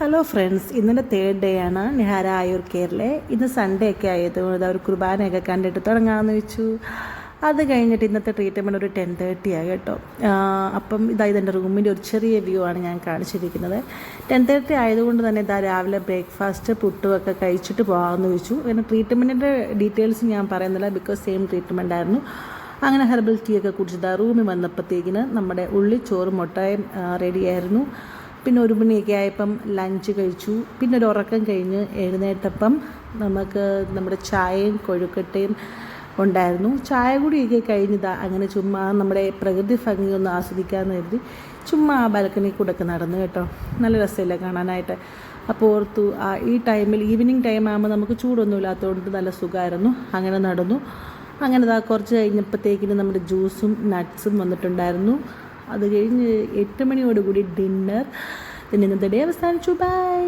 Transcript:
Hello friends, ഇന്നലെ third day ആണ് നിഹാര ആയൂർ കെയറിലെ. ഇന്ന് സൺഡേ ഒക്കെ ആയതുകൊണ്ട് അവർ കുർബാനയൊക്കെ കണ്ടിട്ട് തുടങ്ങാമെന്ന് വെച്ചു. അത് കഴിഞ്ഞിട്ട് ഇന്നത്തെ ട്രീറ്റ്മെൻറ്റ് ഒരു 10:30 ആയി കേട്ടോ. അപ്പം ഇതെൻ്റെ റൂമിൻ്റെ ഒരു ചെറിയ വ്യൂ ആണ് ഞാൻ കാണിച്ചിരിക്കുന്നത്. 10:30 ആയതുകൊണ്ട് തന്നെ രാവിലെ ബ്രേക്ക്ഫാസ്റ്റ് പുട്ടുമൊക്കെ കഴിച്ചിട്ട് പോകാമെന്ന് വെച്ചു. പിന്നെ ട്രീറ്റ്മെൻറ്റിൻ്റെ ഡീറ്റെയിൽസ് ഞാൻ പറയുന്നില്ല, ബിക്കോസ് സെയിം ട്രീറ്റ്മെൻ്റ് ആയിരുന്നു. അങ്ങനെ ഹെർബൽ ടീ ഒക്കെ കുടിച്ചിട്ട് റൂമിൽ വന്നപ്പോഴത്തേക്കിന് നമ്മുടെ ഉള്ളിച്ചോറും മുട്ടയും റെഡിയായിരുന്നു. പിന്നെ 1 മണിയൊക്കെ ആയപ്പം ലഞ്ച് കഴിച്ചു. പിന്നെ ഒരു ഉറക്കം കഴിഞ്ഞ് എഴുന്നേറ്റപ്പം നമുക്ക് നമ്മുടെ ചായയും കൊഴുക്കട്ടയും ഉണ്ടായിരുന്നു. ചായ കൂടിയൊക്കെ കഴിഞ്ഞതാ അങ്ങനെ ചുമ്മാ നമ്മുടെ പ്രകൃതി ഭംഗി ഒന്ന് ആസ്വദിക്കാമെന്ന് കരുതി ചുമ്മാ ആ ബാൽക്കണി കൂടെ ഒക്കെ നടന്നു കേട്ടോ. നല്ല രസമില്ല കാണാനായിട്ട്. അപ്പോൾ ഓർത്തു ഈ ടൈമിൽ ഈവനിങ് ടൈം ആകുമ്പോൾ നമുക്ക് ചൂടൊന്നും ഇല്ലാത്തതുകൊണ്ട് നല്ല സുഖമായിരുന്നു. അങ്ങനെ നടന്നു. അങ്ങനെ കുറച്ച് കഴിഞ്ഞപ്പോഴത്തേക്കിന് നമ്മുടെ ജ്യൂസും നട്ട്സും വന്നിട്ടുണ്ടായിരുന്നു. അത് കഴിഞ്ഞ് 8 മണിയോടുകൂടി ഡിന്നർ. ഇന്നത്തെ ഡേ അവസാനിച്ചു. ബൈ.